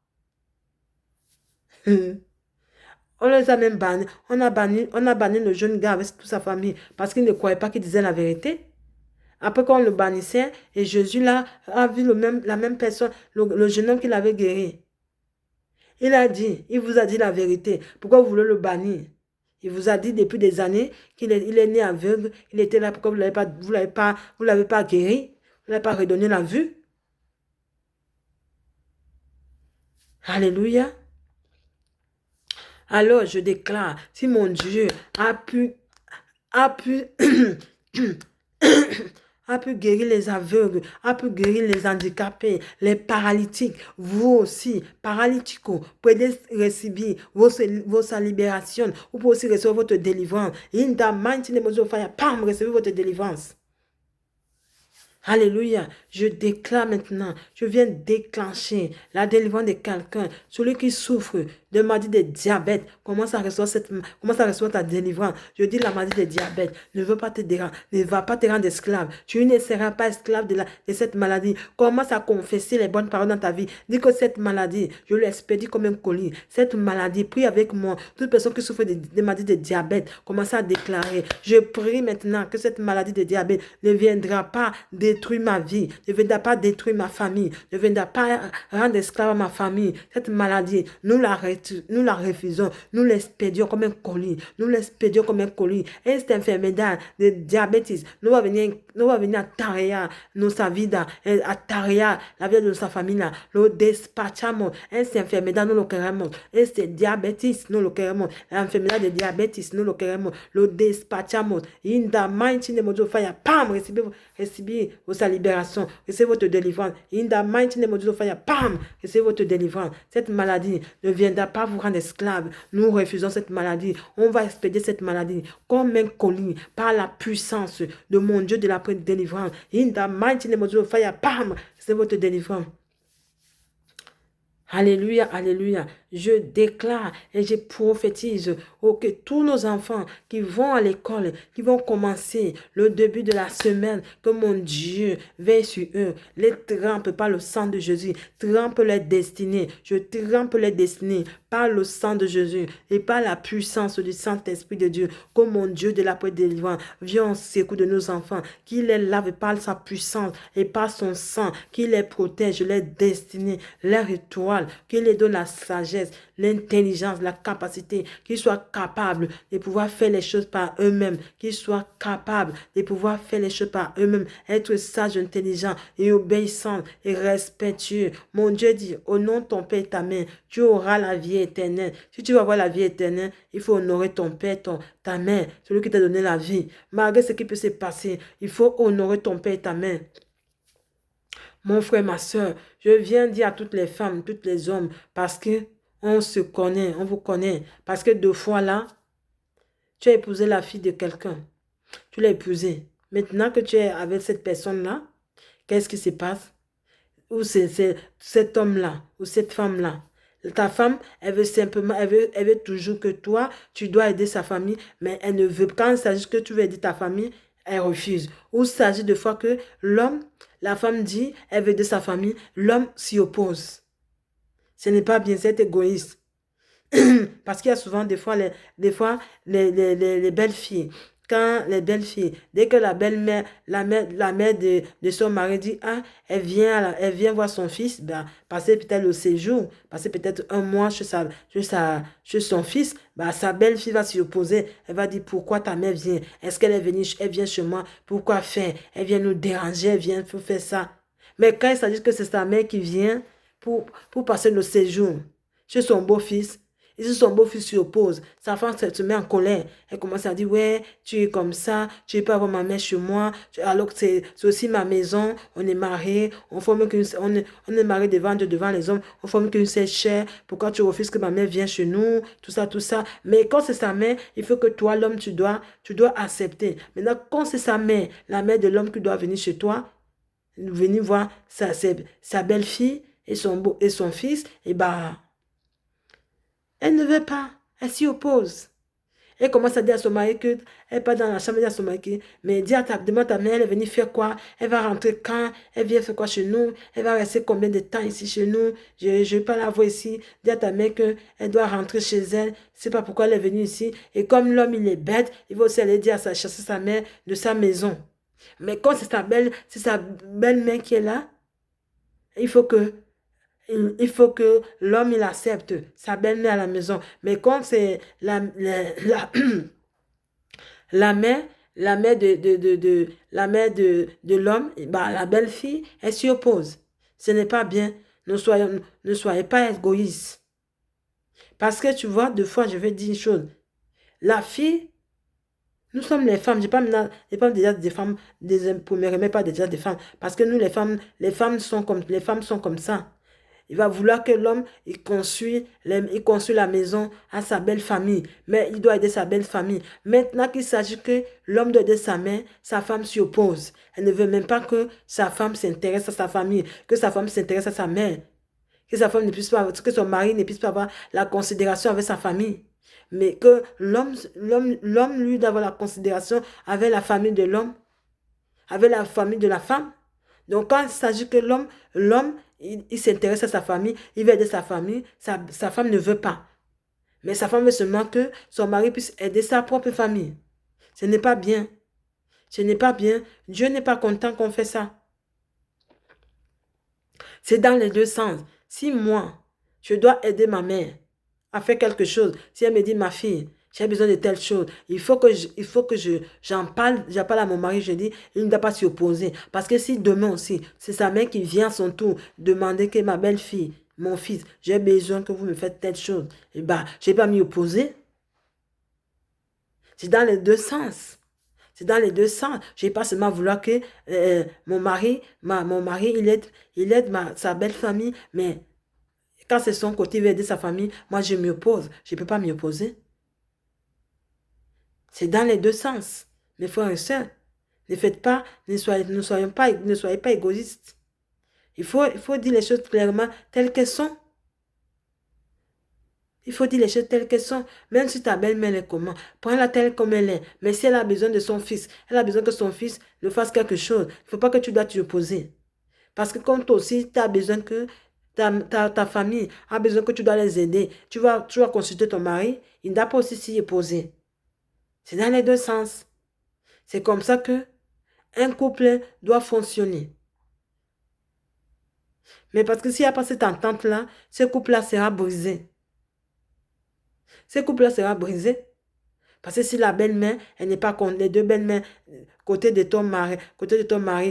Speaker 1: On les a même bannis. On a banni le jeune gars avec toute sa famille parce qu'il ne croyait pas qu'il disait la vérité. Après, quand on le bannissait, et Jésus là a vu la même personne, le jeune homme qui l'avait guéri. Il a dit, il vous a dit la vérité. Pourquoi vous voulez le bannir? Il vous a dit depuis des années qu'il est, il est né aveugle. Il était là. Pourquoi vous ne l'avez pas guéri? Vous n'avez pas redonné la vue? Alléluia. Alors je déclare, si mon Dieu a pu a pu guérir les aveugles, a pu guérir les handicapés, les paralytiques, vous aussi, paralytiques, pouvez recevoir votre libération, vous pouvez aussi recevoir votre délivrance. In the mighty name of fire, pam, recevez votre délivrance. Alléluia. Je déclare maintenant, je viens déclencher la délivrance de quelqu'un, celui qui souffre de maladie de diabète, commence à recevoir ta délivrance. Je dis la maladie de diabète ne va pas te rendre esclave. Tu ne seras pas esclave de cette maladie. Commence à confesser les bonnes paroles dans ta vie. Dis que cette maladie, je l'expédie comme un colis. Cette maladie, prie avec moi. Toute personne qui souffre de maladie de diabète, commence à déclarer. Je prie maintenant que cette maladie de diabète ne viendra pas détruire ma vie, ne viendra pas détruire ma famille, ne viendra pas rendre esclave à ma famille. Cette maladie, nous la refusons, nous l'expédions comme un colis, nous l'expédions comme un colis. Et cette enfermedad de diabète, nous va venir attaquer notre vie, attaquer la vie de sa famille, le despachamos, cette enfermedad nous le queremos, este diabetes nous le queremos, l'enfermedad de diabetes nous le queremos, le despachamos, in the mighty name of fire, pam, recevez votre libération, recevez votre délivrance, in the mighty name of fire, pam, recevez votre délivrance. Cette maladie ne viendra pas vous rendre esclave. Nous refusons cette maladie. On va expédier cette maladie comme un colis par la puissance de mon Dieu de la délivrance. In the mighty name of fire, pam, c'est votre délivrance. Alléluia, alléluia. Je déclare et je prophétise que tous nos enfants qui vont à l'école, qui vont commencer le début de la semaine, que mon Dieu veille sur eux, les trempe par le sang de Jésus, trempe leur destinée. Je trempe leur destinée par le sang de Jésus et par la puissance du Saint-Esprit de Dieu, que mon Dieu de la délivrance vient en secours de nos enfants, qu'il les lave par sa puissance et par son sang, qu'il les protège, leur destinée, leur étoile, qu'il les donne la sagesse, l'intelligence, la capacité, qu'ils soient capables de pouvoir faire les choses par eux-mêmes, qu'ils soient capables de pouvoir faire les choses par eux-mêmes, être sages, intelligents et obéissants et respectueux. Mon Dieu dit, au nom de ton Père et ta mère, tu auras la vie éternelle. Si tu veux avoir la vie éternelle, il faut honorer ton Père, ta mère, celui qui t'a donné la vie. Malgré ce qui peut se passer, il faut honorer ton Père et ta mère. Mon frère, ma soeur, je viens dire à toutes les femmes, tous les hommes, parce que on se connaît, on vous connaît. Parce que 2 fois là, tu as épousé la fille de quelqu'un. Tu l'as épousée. Maintenant que tu es avec cette personne-là, qu'est-ce qui se passe? Ou c'est cet homme-là, ou cette femme-là. Ta femme, elle veut simplement, elle veut toujours que toi, tu dois aider sa famille, mais elle ne veut, quand il s'agit que tu veux aider ta famille, elle refuse. Ou il s'agit de fois que l'homme, la femme dit, elle veut aider sa famille, l'homme s'y oppose. Ce n'est pas bien, c'est égoïste. Parce qu'il y a souvent des fois les belles filles. Quand les belles filles, dès que la belle-mère, la mère de son mari dit, ah, elle vient voir son fils, ben, passer peut-être le séjour, passer peut-être 1 mois chez son fils, ben, sa belle-fille va s'y opposer. Elle va dire, pourquoi ta mère vient? Est-ce qu'elle est venue, elle vient chez moi? Pourquoi faire? Elle vient nous déranger, elle vient faire ça. Mais quand il s'agit que c'est sa mère qui vient pour passer le séjour chez son beau-fils, et si son beau-fils s'y oppose, sa femme se met en colère. Elle commence à dire, ouais, tu es comme ça, tu ne peux pas avoir ma mère chez moi, alors que c'est aussi ma maison, on est mariés, on est mariés devant les hommes, on forme qu'une seule chair, pourquoi tu refuses que ma mère vienne chez nous, tout ça, tout ça. Mais quand c'est sa mère, il faut que toi, l'homme, tu dois accepter. Maintenant, quand c'est sa mère, la mère de l'homme qui doit venir chez toi, venir voir sa belle-fille et son fils, et bah, elle ne veut pas. Elle s'y oppose. Elle commence à dire à son mari qu'elle n'est pas dans la chambre, elle dit à son mari que, mais demande ta mère, elle est venue faire quoi? Elle va rentrer quand? Elle vient faire quoi chez nous? Elle va rester combien de temps ici chez nous? Je ne vais pas la voir ici. Dis à ta mère qu'elle doit rentrer chez elle. C'est pas pourquoi elle est venue ici. Et comme l'homme, il est bête, il va aussi aller dire à chasser sa mère de sa maison. Mais quand c'est sa belle-mère qui est là, il faut que il faut que l'homme, il accepte sa belle-mère à la maison. Mais quand c'est la mère, la mère de l'homme, bah, la belle-fille, elle s'y oppose. Ce n'est pas bien. Ne soyez pas égoïste. Parce que tu vois, deux fois, je vais dire une chose. La fille, nous sommes les femmes. Je ne pas déjà des femmes, pour me remettre pas déjà des femmes. Parce que nous, les femmes sont comme ça. Il va vouloir que l'homme, il construit la maison à sa belle famille. Mais il doit aider sa belle famille. Maintenant qu'il s'agit que l'homme doit aider sa mère, sa femme s'y oppose. Elle ne veut même pas que sa femme s'intéresse à sa famille, que sa femme s'intéresse à sa mère. Que sa femme ne puisse pas, que son mari ne puisse pas avoir la considération avec sa famille. Mais que l'homme, lui, doit avoir la considération avec la famille de l'homme, avec la famille de la femme. Donc, quand il s'agit que l'homme, il s'intéresse à sa famille, il veut aider sa famille, sa femme ne veut pas. Mais sa femme veut seulement que son mari puisse aider sa propre famille. Ce n'est pas bien. Ce n'est pas bien. Dieu n'est pas content qu'on fait ça. C'est dans les deux sens. Si moi, je dois aider ma mère à faire quelque chose, si elle me dit, ma fille, j'ai besoin de telle chose, il faut que j'en parle à mon mari, je dis, il ne doit pas s'y opposer. Parce que si demain aussi, c'est sa mère qui vient à son tour demander que ma belle-fille, mon fils, j'ai besoin que vous me faites telle chose, et bah, je ne vais pas m'y opposer. C'est dans les deux sens. C'est dans les deux sens. Je n'ai pas seulement vouloir que mon mari, il aide sa belle famille, mais quand c'est son côté, il veut aider sa famille, moi je m'y oppose. Je ne peux pas m'y opposer. C'est dans les deux sens. Mes frères et sœurs, ne faites pas, ne soyez pas égoïstes. Il faut dire les choses clairement telles qu'elles sont. Il faut dire les choses telles qu'elles sont. Même si ta belle-mère est comment, prends-la telle comme elle est. Mais si elle a besoin de son fils, elle a besoin que son fils le fasse quelque chose. Il ne faut pas que tu dois t'y opposer. Parce que comme toi aussi, tu as besoin que ta famille a besoin que tu dois les aider. Tu vas consulter ton mari, il ne doit pas aussi s'y opposer. C'est dans les deux sens. C'est comme ça que un couple doit fonctionner. Mais parce que s'il n'y a pas cette entente-là, ce couple-là sera brisé. Ce couple-là sera brisé. Parce que si la belle-mère, elle n'est pas contente, les deux belles-mères, côté de ton mari,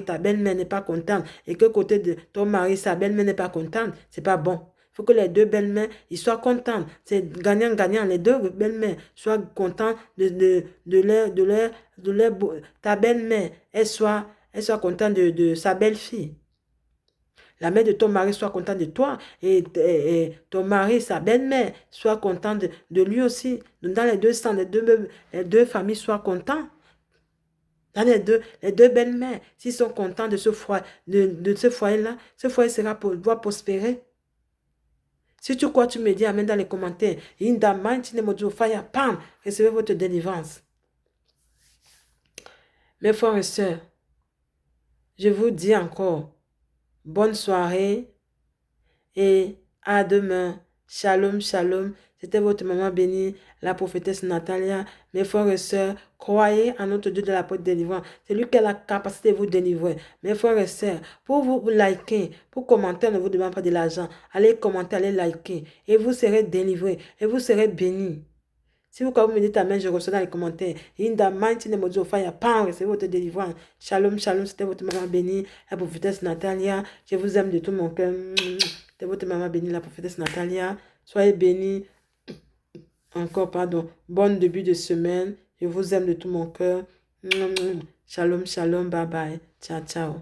Speaker 1: ta belle-mère n'est pas contente, et que côté de ton mari, sa belle-mère n'est pas contente, c'est pas bon. Il faut que les deux belles-mères, ils soient contentes. C'est gagnant-gagnant. Les deux belles-mères soient contentes ta belle-mère, elle soit contente de sa belle-fille. La mère de ton mari soit contente de toi et ton mari, sa belle-mère, soit contente de lui aussi. Donc, dans les deux sens, les deux familles soient contentes. Dans les deux belles-mères, s'ils sont contents de ce foyer, de ce foyer-là, ce foyer doit prospérer. Si tu crois, tu me dis amen dans les commentaires. In the mighty name of Jesus, fire, pam, recevez votre délivrance. Mes frères et sœurs, je vous dis encore, bonne soirée. Et à demain. Shalom, shalom. C'était votre maman bénie, la prophétesse Natalia. Mes frères et sœurs, croyez en notre Dieu de la porte délivrance. C'est lui qui a la capacité de vous délivrer. Mes frères et sœurs, pour vous liker, pour commenter, on ne vous demande pas de l'argent. Allez commenter, allez liker. Et vous serez délivrés. Et vous serez bénis. Si vous me dites amen, je reçois dans les commentaires. In the mighty name of Jesus, fire, power, c'est votre délivrance. Shalom, shalom, c'était votre maman bénie, la prophétesse Natalia. Je vous aime de tout mon cœur. C'était votre maman bénie, la prophétesse Natalia. Soyez bénis. Encore, pardon. Bon début de semaine. Je vous aime de tout mon cœur. Shalom, shalom, bye bye. Ciao, ciao.